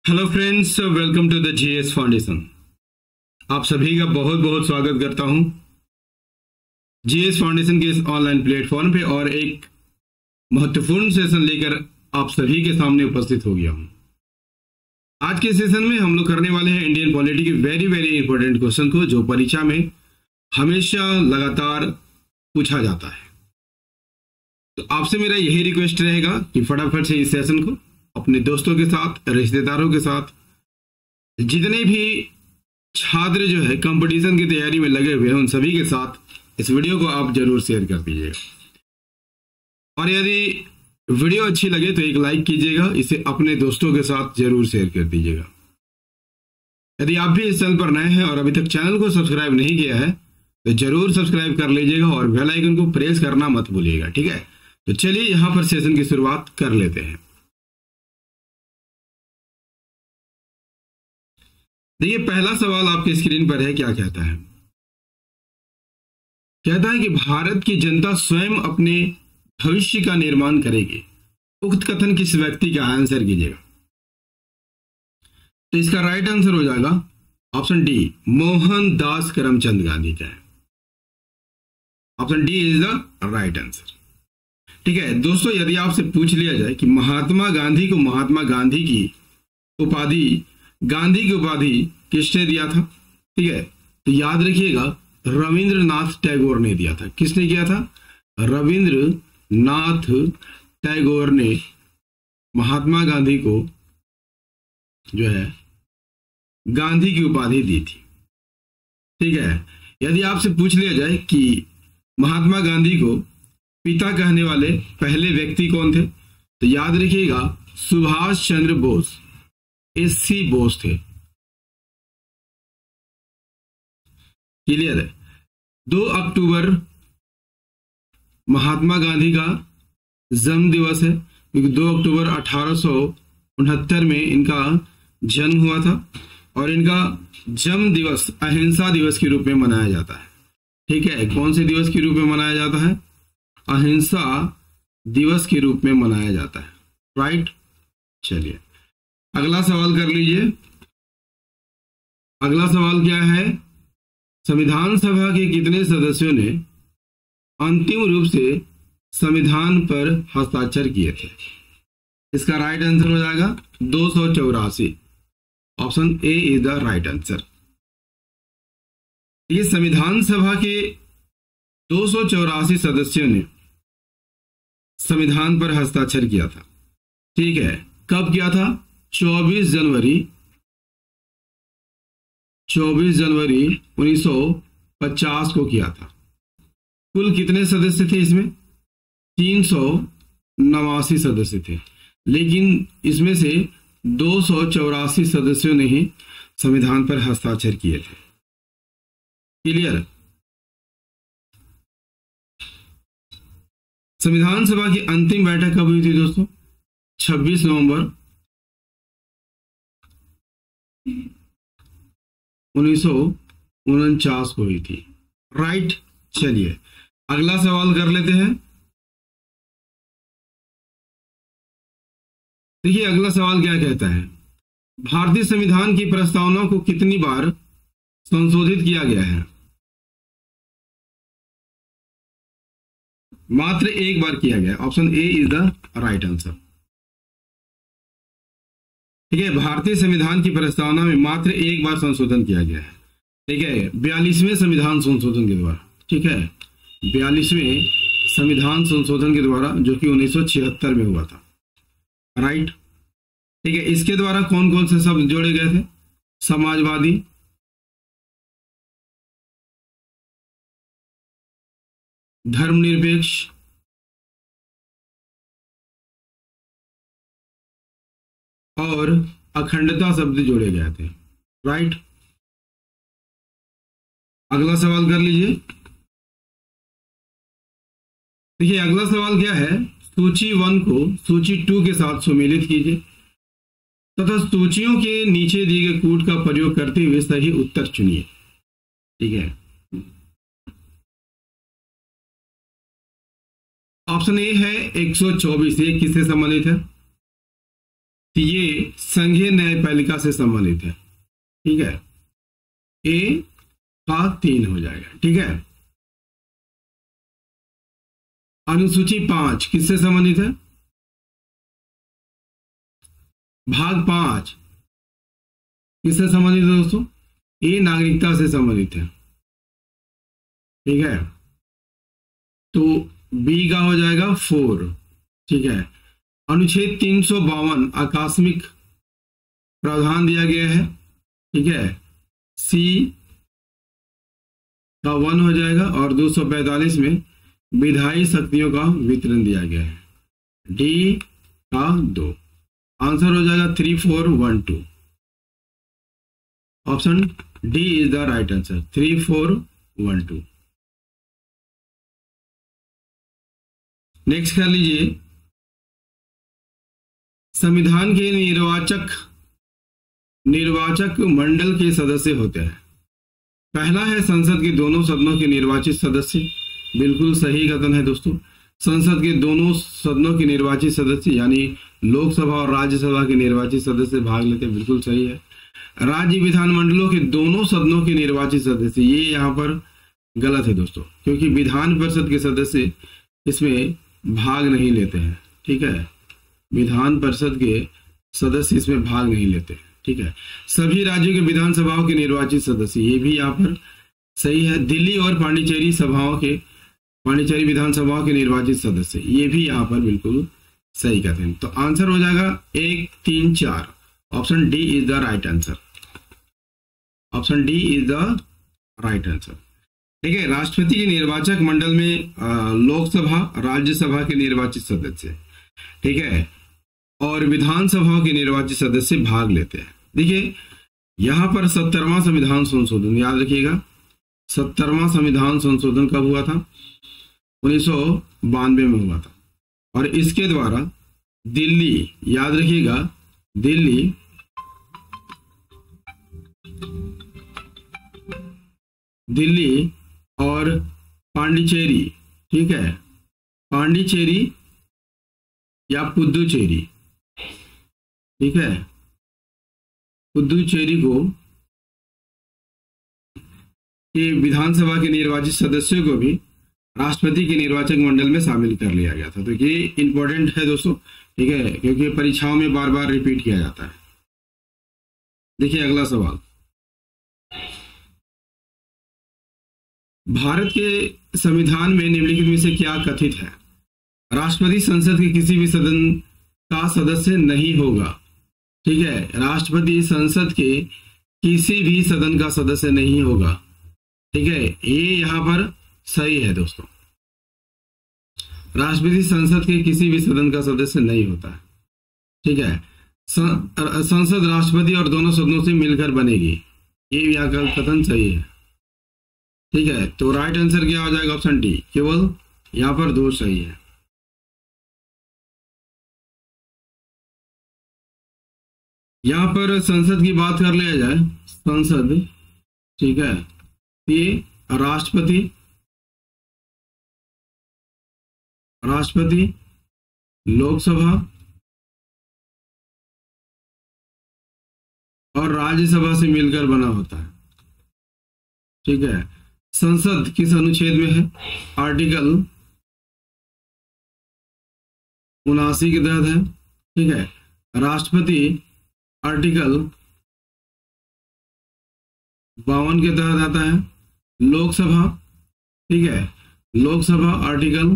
Hello friends, welcome to the GS foundation. आप सभी का बहुत बहुत स्वागत करता हूं जीएस फाउंडेशन के इस ऑनलाइन प्लेटफॉर्म पे और एक महत्वपूर्ण सेशन लेकर आप सभी के सामने उपस्थित हो गया हूं। आज के सेशन में हम लोग करने वाले हैं इंडियन पॉलिटी के वेरी वेरी इंपॉर्टेंट क्वेश्चन को, जो परीक्षा में हमेशा लगातार पूछा जाता है। तो आपसे मेरा यही रिक्वेस्ट रहेगा कि फटाफट से इस सेशन को अपने दोस्तों के साथ, रिश्तेदारों के साथ, जितने भी छात्र जो है कंपटीशन की तैयारी में लगे हुए हैं उन सभी के साथ इस वीडियो को आप जरूर शेयर कर दीजिएगा। और यदि वीडियो अच्छी लगे तो एक लाइक कीजिएगा, इसे अपने दोस्तों के साथ जरूर शेयर कर दीजिएगा। यदि आप भी इस चैनल पर नए हैं और अभी तक चैनल को सब्सक्राइब नहीं किया है तो जरूर सब्सक्राइब कर लीजिएगा और बेल आइकन को प्रेस करना मत भूलिएगा, ठीक है। तो चलिए यहां पर सेशन की शुरुआत कर लेते हैं। देखिए, पहला सवाल आपके स्क्रीन पर है। क्या कहता है? कहता है कि भारत की जनता स्वयं अपने भविष्य का निर्माण करेगी। उक्त कथन किस व्यक्ति का? आंसर कीजिएगा। तो इसका राइट आंसर हो जाएगा ऑप्शन डी, मोहनदास करमचंद गांधी का है। Option D is the right answer, ठीक है। दोस्तों, यदि आपसे पूछ लिया जाए कि महात्मा गांधी को महात्मा गांधी की उपाधि किसने दिया था, ठीक है, तो याद रखिएगा रविंद्रनाथ टैगोर ने दिया था। किसने किया था? रविंद्रनाथ टैगोर ने महात्मा गांधी को जो है गांधी की उपाधि दी थी, ठीक है। यदि आपसे पूछ लिया जाए कि महात्मा गांधी को पिता कहने वाले पहले व्यक्ति कौन थे, तो याद रखिएगा सुभाष चंद्र बोस, एससी बोस थे। क्लियर है? 2 अक्टूबर महात्मा गांधी का जन्म दिवस है, क्योंकि 2 अक्टूबर 1869 में इनका जन्म हुआ था और इनका जन्म दिवस अहिंसा दिवस के रूप में मनाया जाता है, ठीक है। कौन से दिवस के रूप में मनाया जाता है? अहिंसा दिवस के रूप में मनाया जाता है, राइट। चलिए अगला सवाल कर लीजिए। अगला सवाल क्या है? संविधान सभा के कितने सदस्यों ने अंतिम रूप से संविधान पर हस्ताक्षर किए थे? इसका राइट आंसर हो जाएगा 284। Option A is the right answer. ये संविधान सभा के 284 सदस्यों ने संविधान पर हस्ताक्षर किया था, ठीक है। कब किया था? 24 जनवरी 1950 को किया था। कुल कितने सदस्य थे इसमें? 389 सदस्य थे, लेकिन इसमें से 284 सदस्यों ने ही संविधान पर हस्ताक्षर किए थे। क्लियर? संविधान सभा की अंतिम बैठक कब हुई थी दोस्तों? 26 नवंबर 1949 को हुई थी, राइट। चलिए अगला सवाल कर लेते हैं। देखिए अगला सवाल क्या कहता है? भारतीय संविधान की प्रस्तावना को कितनी बार संशोधित किया गया है? मात्र एक बार किया गया। Option A is the right answer, ठीक है। भारतीय संविधान की प्रस्तावना में मात्र एक बार संशोधन किया गया है, ठीक है, 42वें संविधान संशोधन के द्वारा, ठीक है, 42वें संविधान संशोधन के द्वारा, जो कि 1976 में हुआ था, राइट, ठीक है। इसके द्वारा कौन कौन से शब्द जोड़े गए थे? समाजवादी, धर्मनिरपेक्ष, और अखंडता शब्द जोड़े गए थे, राइट। अगला सवाल कर लीजिए। देखिए अगला सवाल क्या है? सूची 1 को सूची 2 के साथ सुमेलित कीजिए तथा सूचियों के नीचे दिए गए कूट का प्रयोग करते हुए सही उत्तर चुनिए, ठीक है। ऑप्शन ए है 124, ये किससे संबंधित है? तो ये संघीय न्यायपालिका से संबंधित है। ठीक है, ए का 3 हो जाएगा। ठीक है, अनुसूची 5 किससे संबंधित है? भाग 5 किससे संबंधित है दोस्तों? ये नागरिकता से संबंधित है। ठीक है, तो बी का हो जाएगा 4। ठीक है, अनुच्छेद 352 आकस्मिक प्रावधान दिया गया है। ठीक है, सी का 1 हो जाएगा और 245 में विधायी शक्तियों का वितरण दिया गया है। डी का 2। आंसर हो जाएगा 3, 4, 1, 2। Option D is the right answer, 3, 4, 1, 2। Next कर लीजिए, संविधान के निर्वाचक मंडल के सदस्य होते हैं। पहला है संसद के दोनों सदनों के निर्वाचित सदस्य। बिल्कुल सही कथन है दोस्तों, संसद के दोनों सदनों के निर्वाचित सदस्य यानी लोकसभा और राज्यसभा के निर्वाचित सदस्य भाग लेते हैं। बिल्कुल सही है। राज्य विधानमंडलों के दोनों सदनों के निर्वाचित सदस्य, ये यहाँ पर गलत है दोस्तों, क्योंकि विधान परिषद के सदस्य इसमें भाग नहीं लेते हैं। ठीक है, विधान परिषद के सदस्य इसमें भाग नहीं लेते। ठीक है, सभी राज्यों के विधानसभाओं के निर्वाचित सदस्य, ये भी यहाँ पर सही है। दिल्ली और पांडिचेरी विधानसभाओं के निर्वाचित सदस्य, ये भी यहाँ पर बिल्कुल सही कहते हैं। तो आंसर हो जाएगा 1, 3, 4। Option D is the right answer. Option D is the right answer. ठीक है, राष्ट्रपति के निर्वाचक मंडल में लोकसभा, राज्यसभा के निर्वाचित सदस्य, ठीक है, और विधानसभा के निर्वाचित सदस्य भाग लेते हैं। देखिए यहां पर 70वां संविधान संशोधन, याद रखिएगा 70वां संविधान संशोधन कब हुआ था? 1992 में हुआ था। और इसके द्वारा दिल्ली, याद रखिएगा दिल्ली और पांडिचेरी, ठीक है, पांडिचेरी या पुदुचेरी, ठीक है, पुदुचेरी को के विधानसभा के निर्वाचित सदस्यों को भी राष्ट्रपति के निर्वाचक मंडल में शामिल कर लिया गया था। तो ये इंपॉर्टेंट है दोस्तों, ठीक है, क्योंकि परीक्षाओं में बार बार रिपीट किया जाता है। देखिए अगला सवाल, भारत के संविधान में निम्नलिखित में से क्या कथित है? राष्ट्रपति संसद के किसी भी सदन का सदस्य नहीं होगा। ठीक है, राष्ट्रपति संसद के किसी भी सदन का सदस्य नहीं होगा। ठीक है, ये यहां पर सही है दोस्तों, राष्ट्रपति संसद के किसी भी सदन का सदस्य नहीं होता है। ठीक है, संसद राष्ट्रपति और दोनों सदनों से मिलकर बनेगी, ये यहाँ का कथन सही है। ठीक है, तो राइट आंसर क्या हो जाएगा? ऑप्शन डी, केवल यहां पर 2 सही है। यहां पर संसद की बात कर लिया जाए, संसद, ठीक है, ये राष्ट्रपति, लोकसभा और राज्यसभा से मिलकर बना होता है। ठीक है, संसद किस अनुच्छेद में है? आर्टिकल 79 के तहत है। ठीक है, राष्ट्रपति आर्टिकल 52 के तहत आता है। लोकसभा, ठीक है, लोकसभा आर्टिकल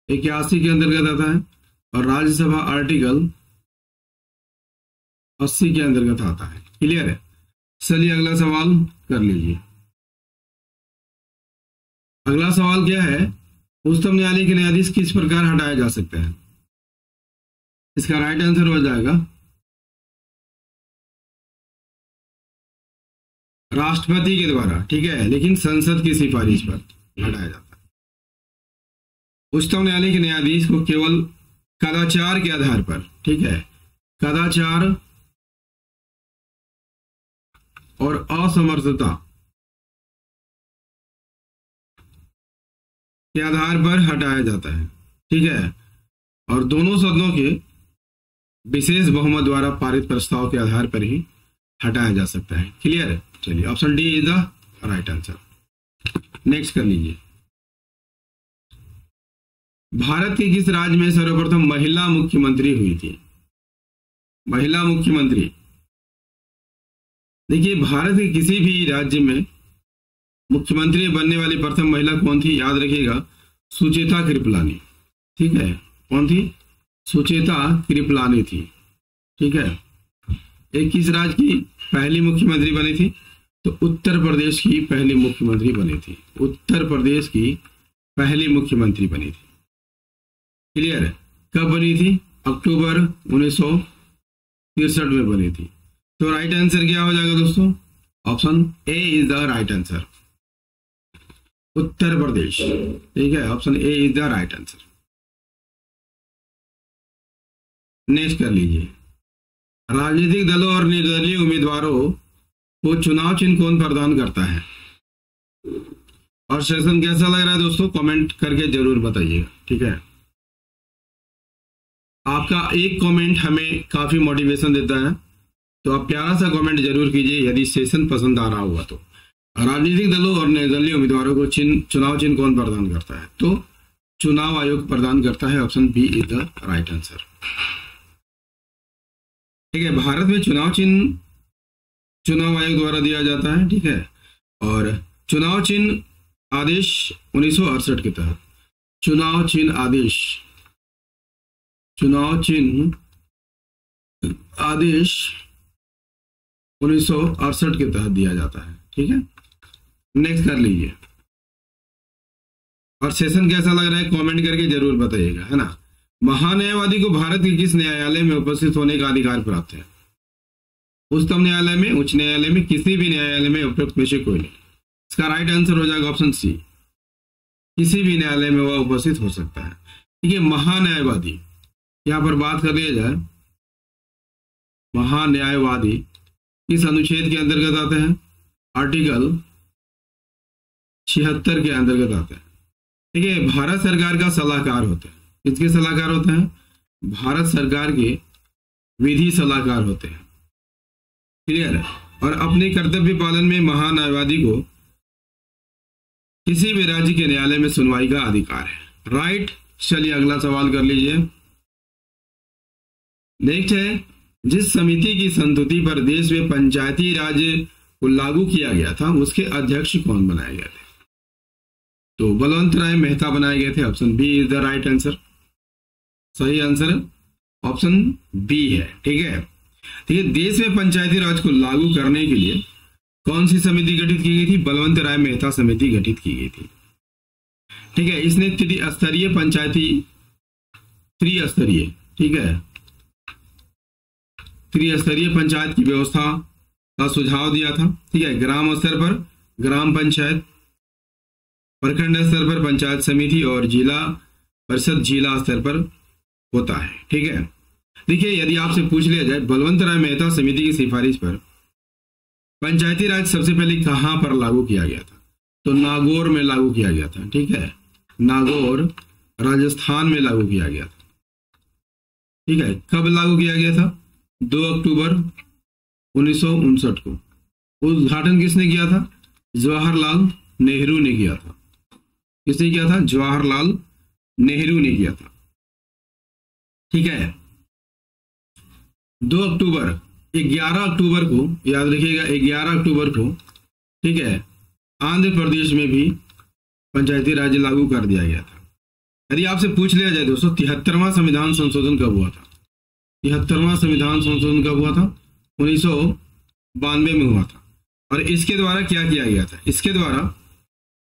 81 के अंतर्गत आता है और राज्यसभा आर्टिकल 80 के अंतर्गत आता है। क्लियर है? चलिए अगला सवाल कर लीजिए। अगला सवाल क्या है? उच्चतम न्यायालय के न्यायाधीश किस प्रकार हटाया जा सकता है? इसका राइट आंसर हो जाएगा राष्ट्रपति के द्वारा। ठीक है, लेकिन संसद की सिफारिश पर हटाया जाता है। उच्चतम न्यायालय के न्यायाधीश को केवल कदाचार के आधार पर, ठीक है, कदाचार और असमर्थता के आधार पर हटाया जाता है। ठीक है, और दोनों सदनों के विशेष बहुमत द्वारा पारित प्रस्ताव के आधार पर ही हटाया जा सकता है। क्लियर? चलिए, option D is the right answer. Next कर लीजिए। भारत के किस राज्य में सर्वप्रथम महिला मुख्यमंत्री हुई थी? महिला मुख्यमंत्री, देखिए भारत के किसी भी राज्य में मुख्यमंत्री बनने वाली प्रथम महिला कौन थी? याद रखिएगा, सुचेता कृपलानी। ठीक है, कौन थी? सुचेता कृपलानी थी। ठीक है, एक किस राज्य की पहली मुख्यमंत्री बनी थी? तो उत्तर प्रदेश की पहली मुख्यमंत्री बनी थी। उत्तर प्रदेश की पहली मुख्यमंत्री बनी थी। क्लियर? कब बनी थी? अक्टूबर 1963 में बनी थी। तो राइट आंसर क्या हो जाएगा दोस्तों? Option A is the right answer, Uttar Pradesh. ठीक है, option A is the right answer. Next कर लीजिए। राजनीतिक दलों और निर्दलीय उम्मीदवारों को चुनाव चिन्ह कौन प्रदान करता है? और सेशन कैसा लग रहा है दोस्तों? कमेंट करके जरूर बताइएगा। ठीक है, आपका एक कमेंट हमें काफी मोटिवेशन देता है, तो आप प्यारा सा कमेंट जरूर कीजिए यदि सेशन पसंद आ रहा होगा तो। राजनीतिक दलों और निर्दलीय उम्मीदवारों को चुनाव चिन्ह कौन प्रदान करता है? तो चुनाव आयोग प्रदान करता है। Option B is the right answer. ठीक है, भारत में चुनाव चिन्ह चुनाव आयोग द्वारा दिया जाता है। ठीक है, और चुनाव चिन्ह आदेश 1968 के तहत चुनाव चिन्ह आदेश 1968 के तहत दिया जाता है। ठीक है, नेक्स्ट कर लीजिए। और सेशन कैसा लग रहा है कमेंट करके जरूर बताइएगा, है ना। महान्यायवादी को भारत के किस न्यायालय में उपस्थित होने का अधिकार प्राप्त है? उच्चतम न्यायालय में, उच्च न्यायालय में, किसी भी न्यायालय में, उपरोक्त में से कोई नहीं। इसका राइट आंसर हो जाएगा ऑप्शन सी, किसी भी न्यायालय में वह उपस्थित हो सकता है। ठीक है, महान्यायवादी, यहां पर बात कर लिया जाए, महान्यायवादी किस अनुच्छेद के अंतर्गत आते हैं? आर्टिकल 76 के अंतर्गत आते हैं। ठीक है, भारत सरकार का सलाहकार होते हैं। किसके सलाहकार होते हैं? भारत सरकार के विधि सलाहकार होते हैं। क्लियर है? और अपने कर्तव्य पालन में महान्यायवादी को किसी भी राज्य के न्यायालय में सुनवाई का अधिकार है। राइट, चलिए अगला सवाल कर लीजिए। नेक्स्ट है, जिस समिति की संस्तुति पर देश में पंचायती राज को लागू किया गया था उसके अध्यक्ष कौन बनाए गए थे? तो बलवंत राय मेहता बनाए गए थे। Option B is the right answer. सही आंसर ऑप्शन बी है। ठीक है, देश में पंचायती राज को लागू करने के लिए कौन सी समिति गठित की गई थी? बलवंत राय मेहता समिति गठित की गई थी। ठीक है, इसने त्रिस्तरीय पंचायती त्रिस्तरीय ठीक है त्रिस्तरीय पंचायत की व्यवस्था का सुझाव दिया था। ठीक है, ग्राम स्तर पर ग्राम पंचायत, प्रखंड स्तर पर पंचायत समिति और जिला परिषद जिला स्तर पर होता है। ठीक है, देखिए यदि आपसे पूछ लिया जाए बलवंत राय मेहता समिति की सिफारिश पर पंचायती राज सबसे पहले कहां पर लागू किया गया था? तो नागौर में लागू किया गया था। ठीक है, नागौर राजस्थान में लागू किया गया था। ठीक है, कब लागू किया गया था? 2 अक्टूबर 1959 को। उद्घाटन किसने किया था? जवाहरलाल नेहरू ने किया था। किसने किया था? जवाहरलाल नेहरू ने किया था। ठीक है, 2 अक्टूबर 11 अक्टूबर को याद रखिएगा, 11 अक्टूबर को ठीक है आंध्र प्रदेश में भी पंचायती राज लागू कर दिया गया था। यदि आपसे पूछ लिया जाए दोस्तों 73वां संविधान संशोधन कब हुआ था? 73वां संविधान संशोधन कब हुआ था? 1992 में हुआ था। और इसके द्वारा क्या किया गया था? इसके द्वारा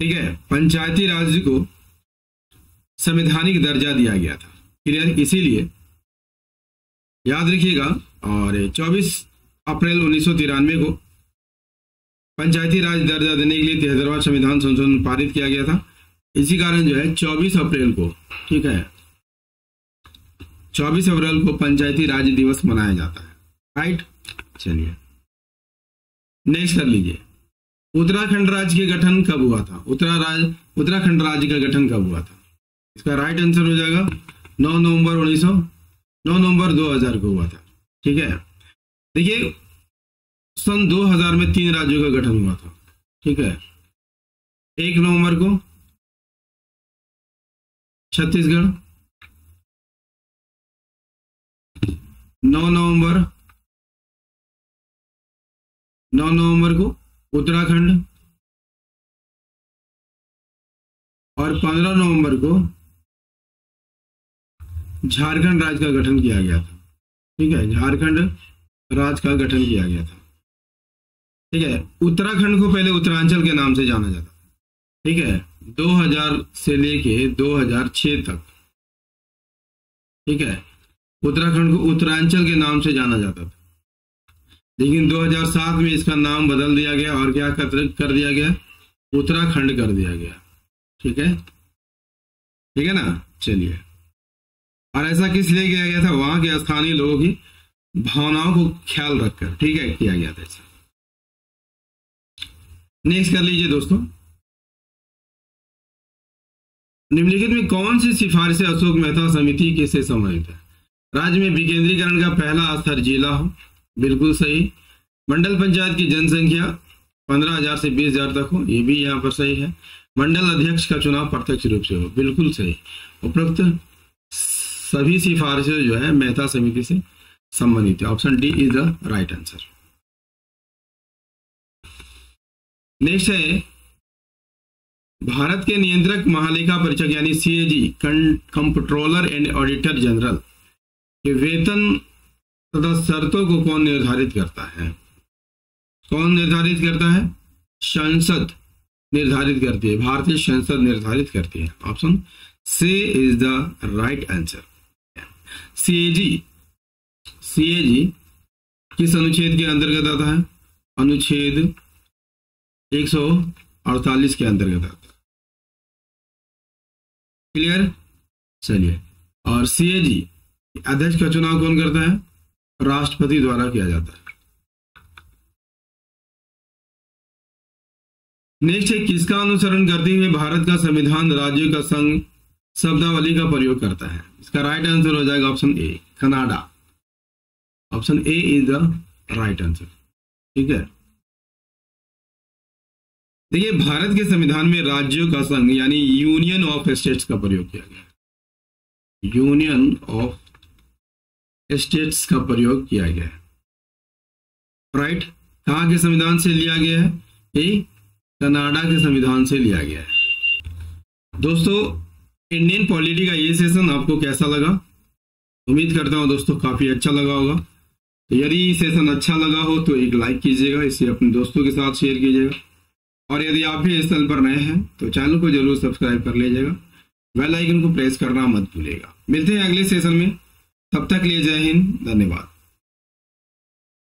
ठीक है पंचायती राज को संवैधानिक दर्जा दिया गया था। क्लियर? इसीलिए याद रखिएगा। और 24 अप्रैल 1993 को पंचायती राज दर्जा देने के लिए 73वां संविधान संशोधन पारित किया गया था। इसी कारण जो है 24 अप्रैल को ठीक है 24 अप्रैल को पंचायती राज दिवस मनाया जाता है। राइट, चलिए नेक्स्ट कर लीजिए। उत्तराखंड राज्य के गठन कब हुआ था? उत्तराखंड राज्य का गठन कब हुआ था? इसका राइट आंसर हो जाएगा 9 नवंबर 9 नवंबर 2000 को हुआ था। ठीक है, देखिए सन 2000 में 3 राज्यों का गठन हुआ था। ठीक है, 1 नवंबर को छत्तीसगढ़, 9 नवंबर को उत्तराखंड और 15 नवंबर को झारखंड राज्य का गठन किया गया था। ठीक है, झारखंड राज्य का गठन किया गया था। ठीक है, उत्तराखंड को पहले उत्तरांचल के नाम से जाना जाता था। ठीक है, 2000 से लेके 2006 तक। ठीक है, उत्तराखंड को उत्तरांचल के नाम से जाना जाता था, लेकिन 2007 में इसका नाम बदल दिया गया और क्या कर दिया गया, उत्तराखंड कर दिया गया। ठीक है ना। चलिए, और ऐसा किस लिए किया गया था, वहां के स्थानीय लोगों की भावनाओं को ख्याल रखकर। ठीक है, किया गया था ऐसा। नेक्स्ट कर लीजिए दोस्तों, निम्नलिखित में कौन सी सिफारिशें अशोक मेहता समिति के से संबंधित है। राज्य में विकेंद्रीकरण का पहला स्तर जिला हो, बिल्कुल सही। मंडल पंचायत की जनसंख्या 15,000 से 20,000 तक हो, ये भी यहाँ पर सही है। मंडल अध्यक्ष का चुनाव प्रत्यक्ष रूप से हो, बिल्कुल सही। उपरोक्त सभी सिफारिशें जो है मेहता समिति से संबंधित है। Option D is the right answer. Next है, भारत के नियंत्रक महालेखा परीक्षक यानी CAG comptroller and auditor general के वेतन तथा शर्तों को कौन निर्धारित करता है। कौन निर्धारित करता है, संसद निर्धारित करती है, भारतीय संसद निर्धारित करती है। Option C is the right answer. CAG किस अनुच्छेद के अंतर्गत आता है, अनुच्छेद 148 के अंतर्गत आता है। क्लियर। चलिए, और सीएजी अध्यक्ष का चुनाव कौन करता है, राष्ट्रपति द्वारा किया जाता है। नेक्स्ट है, किसका अनुसरण करते हुए भारत का संविधान राज्यों का संघ शब्दावली का प्रयोग करता है। इसका राइट आंसर हो जाएगा option A, Canada. Option A is the right answer. ठीक है, देखिए भारत के संविधान में राज्यों का संघ यानी यूनियन ऑफ स्टेट्स का प्रयोग किया गया। यूनियन ऑफ स्टेट्स का प्रयोग किया गया है। राइट, कहाँ के संविधान से लिया गया है, ये कनाडा के संविधान से लिया गया है। दोस्तों, इंडियन पॉलिटी का ये सेशन आपको कैसा लगा, उम्मीद करता हूँ दोस्तों काफी अच्छा लगा होगा। तो यदि सेशन अच्छा लगा हो तो एक लाइक कीजिएगा, इसे अपने दोस्तों के साथ शेयर कीजिएगा, और यदि आप भी इस चैनल पर नए हैं तो चैनल को जरूर सब्सक्राइब कर लीजिएगा, बेल आइकन को प्रेस करना मत भूलिएगा। मिलते हैं अगले सेशन में, तब तक लिए जय हिंद, धन्यवाद।